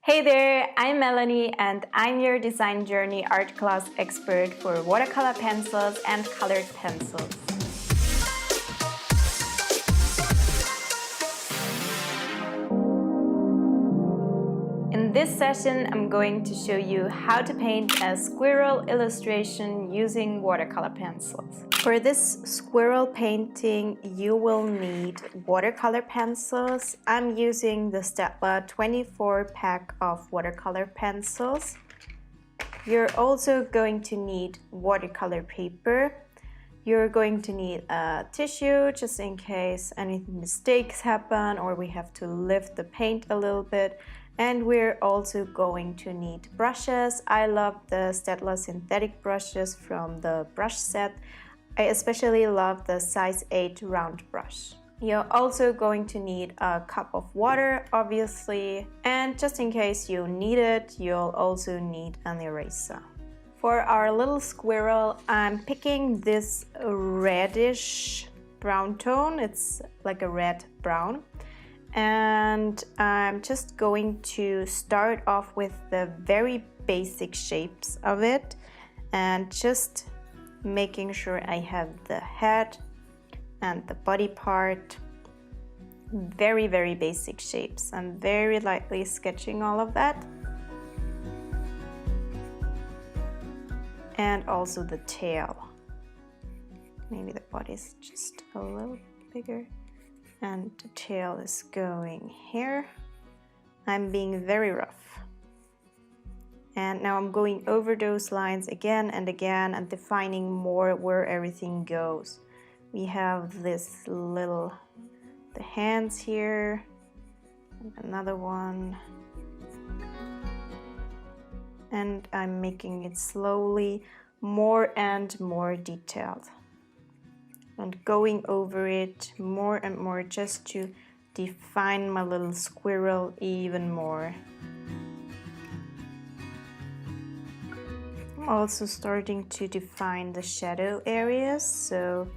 Hey there, I'm Melanie and I'm your design journey art class expert for watercolor pencils and colored pencils. In this session, I'm going to show you how to paint a squirrel illustration using watercolor pencils. For this squirrel painting, you will need watercolor pencils. I'm using the STAEDTLER 24 pack of watercolor pencils. You're also going to need watercolor paper. You're going to need a tissue just in case any mistakes happen or we have to lift the paint a little bit. And we're also going to need brushes. I love the STAEDTLER synthetic brushes from the brush set. I especially love the size 8 round brush. You're also going to need a cup of water, obviously. And just in case you need it, you'll also need an eraser. For our little squirrel, I'm picking this reddish brown tone. It's like a red brown. And I'm just going to start off with the very basic shapes of it and just making sure I have the head and the body part. Very, very basic shapes. I'm very lightly sketching all of that. And also the tail. Maybe the body's just a little bigger. And the tail is going here. I'm being very rough. And now I'm going over those lines again and again and defining more where everything goes. We have this little, the hands here, and another one. And I'm making it slowly more and more detailed. And going over it more and more just to define my little squirrel even more. I'm also starting to define the shadow areas, so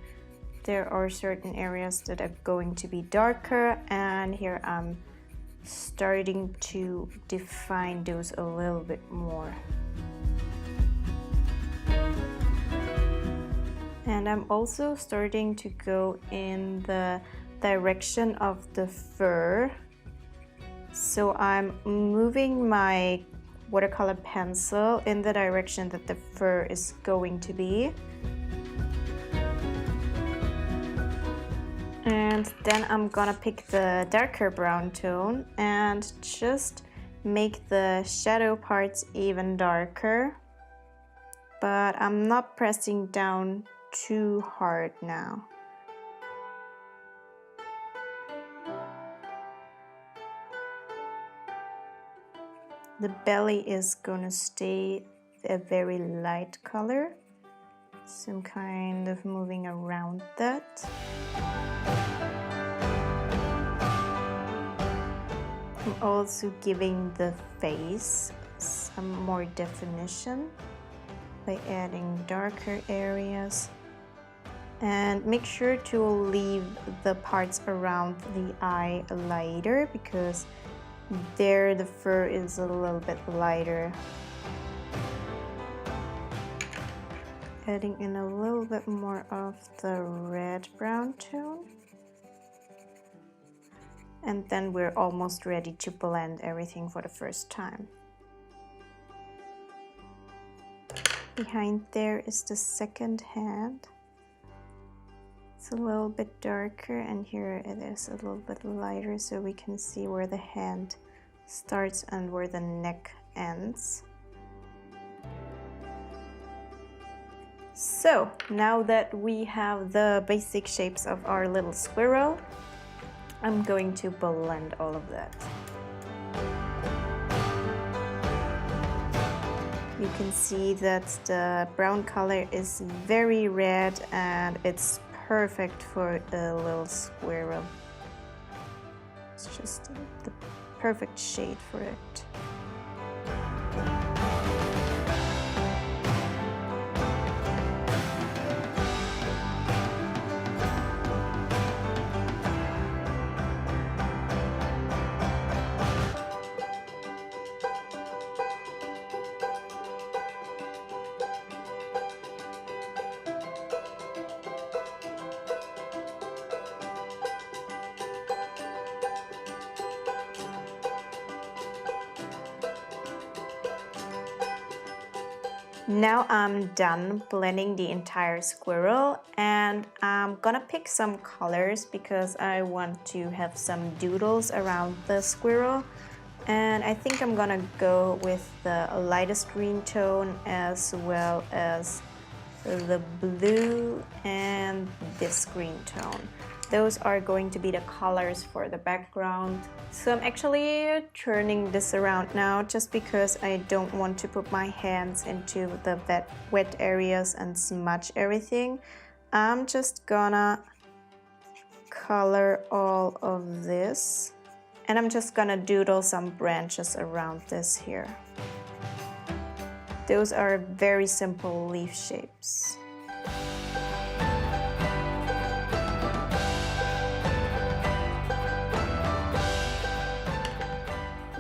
there are certain areas that are going to be darker, and here I'm starting to define those a little bit more. And I'm also starting to go in the direction of the fur. So I'm moving my watercolor pencil in the direction that the fur is going to be. And then I'm gonna pick the darker brown tone and just make the shadow parts even darker. But I'm not pressing down too hard now. The belly is gonna stay a very light color, so I'm kind of moving around that. I'm also giving the face some more definition by adding darker areas. And make sure to leave the parts around the eye lighter because there the fur is a little bit lighter. Adding in a little bit more of the red brown tone. And then we're almost ready to blend everything for the first time. Behind there is the second hand. It's a little bit darker, and here it is a little bit lighter so we can see where the hand starts and where the neck ends. So now that we have the basic shapes of our little squirrel, I'm going to blend all of that. You can see that the brown color is very red and it's perfect for a little squirrel. It's just the perfect shade for it. Now I'm done blending the entire squirrel, and I'm gonna pick some colors because I want to have some doodles around the squirrel. And I think I'm gonna go with the lightest green tone as well as the blue and this green tone. Those are going to be the colors for the background. So I'm actually turning this around now just because I don't want to put my hands into the wet areas and smudge everything. I'm just gonna color all of this, and I'm just gonna doodle some branches around this here. Those are very simple leaf shapes.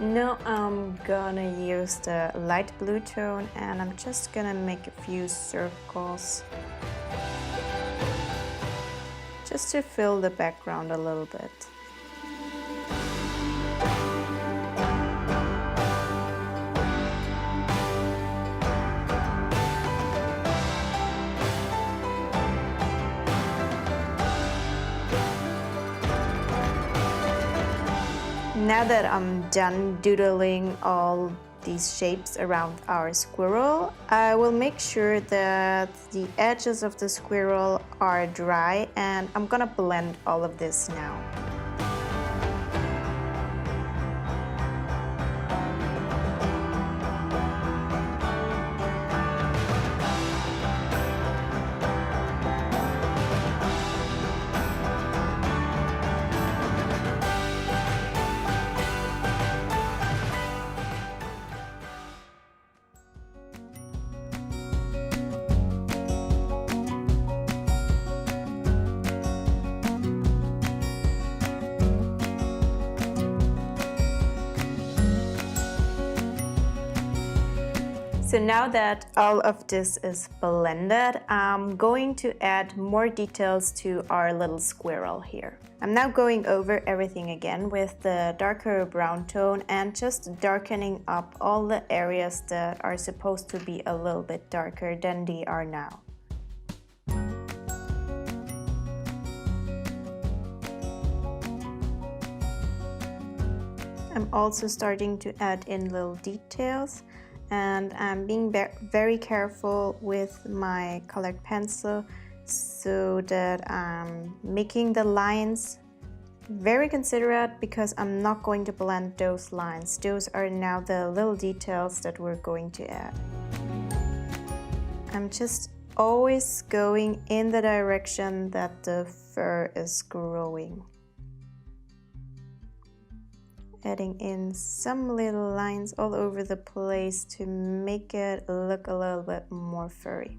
Now I'm gonna use the light blue tone, and I'm just gonna make a few circles just to fill the background a little bit. Now that I'm done doodling all these shapes around our squirrel, I will make sure that the edges of the squirrel are dry, and I'm gonna blend all of this now. So now that all of this is blended, I'm going to add more details to our little squirrel here. I'm now going over everything again with the darker brown tone and just darkening up all the areas that are supposed to be a little bit darker than they are now. I'm also starting to add in little details, and I'm being very careful with my colored pencil so that I'm making the lines very considerate, because I'm not going to blend those lines. Those are now the little details that we're going to add. I'm just always going in the direction that the fur is growing. Adding in some little lines all over the place to make it look a little bit more furry.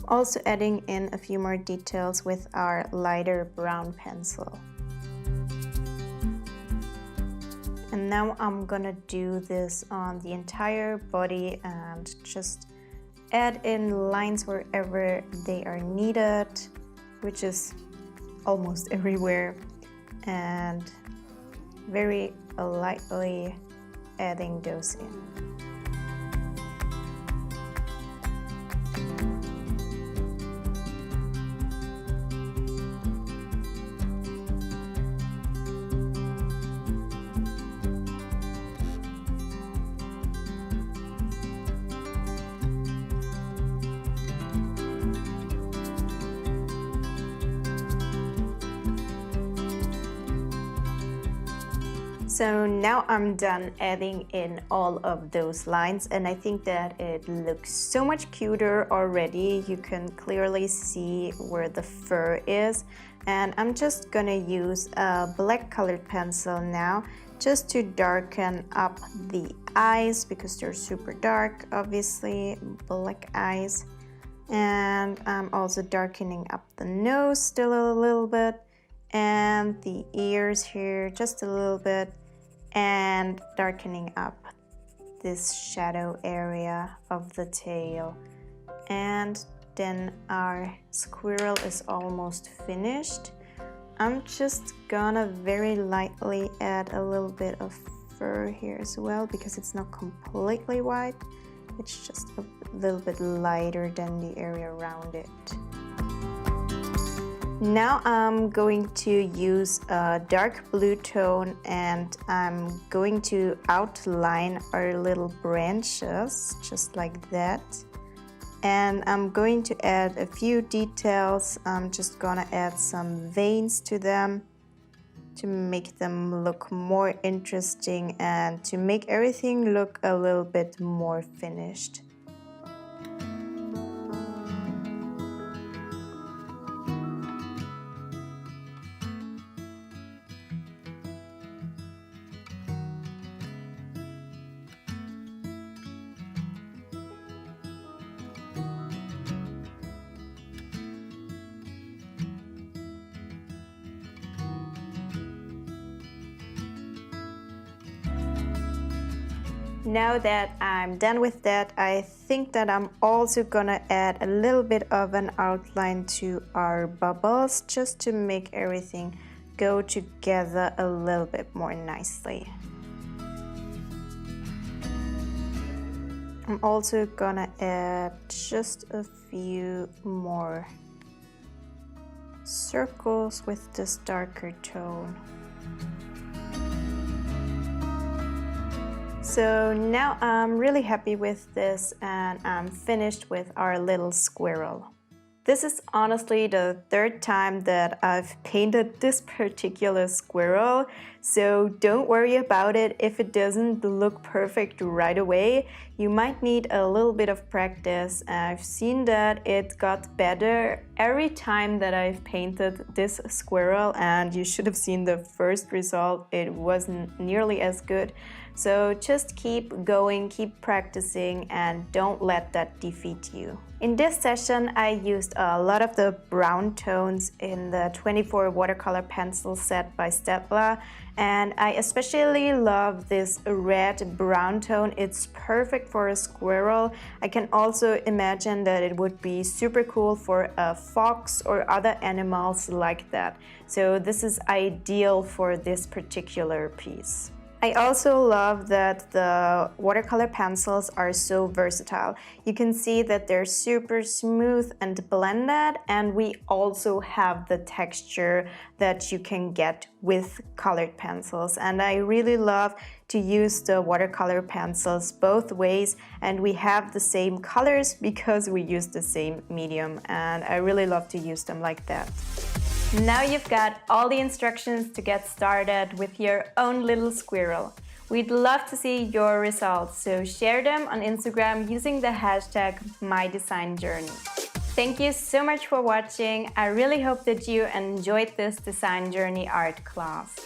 Also adding in a few more details with our lighter brown pencil. And now I'm gonna do this on the entire body and just add in lines wherever they are needed, which is almost everywhere, and very lightly adding those in. So now I'm done adding in all of those lines, and I think that it looks so much cuter already. You can clearly see where the fur is, and I'm just gonna use a black colored pencil now just to darken up the eyes, because they're super dark, obviously, black eyes. And I'm also darkening up the nose still a little bit, and the ears here just a little bit, and darkening up this shadow area of the tail. And then our squirrel is almost finished. I'm just gonna very lightly add a little bit of fur here as well, because it's not completely white. It's just a little bit lighter than the area around it. Now I'm going to use a dark blue tone, and I'm going to outline our little branches just like that. And I'm going to add a few details. I'm just gonna add some veins to them to make them look more interesting and to make everything look a little bit more finished. Now that I'm done with that, I think that I'm also gonna add a little bit of an outline to our bubbles, just to make everything go together a little bit more nicely. I'm also gonna add just a few more circles with this darker tone. So now I'm really happy with this, and I'm finished with our little squirrel. This is honestly the third time that I've painted this particular squirrel, so don't worry about it if it doesn't look perfect right away. You might need a little bit of practice. I've seen that it got better every time that I've painted this squirrel, and you should have seen the first result. It wasn't nearly as good. So just keep going, keep practicing, and don't let that defeat you. In this session, I used a lot of the brown tones in the 24 watercolor pencil set by STAEDTLER, and I especially love this red-brown tone. It's perfect for a squirrel. I can also imagine that it would be super cool for a fox or other animals like that. So this is ideal for this particular piece. I also love that the watercolor pencils are so versatile. You can see that they're super smooth and blended, and we also have the texture that you can get with colored pencils. And I really love to use the watercolor pencils both ways, and we have the same colors because we use the same medium, and I really love to use them like that. Now you've got all the instructions to get started with your own little squirrel. We'd love to see your results, so share them on Instagram using the hashtag #MyDesignJourney. Thank you so much for watching. I really hope that you enjoyed this Design Journey art class.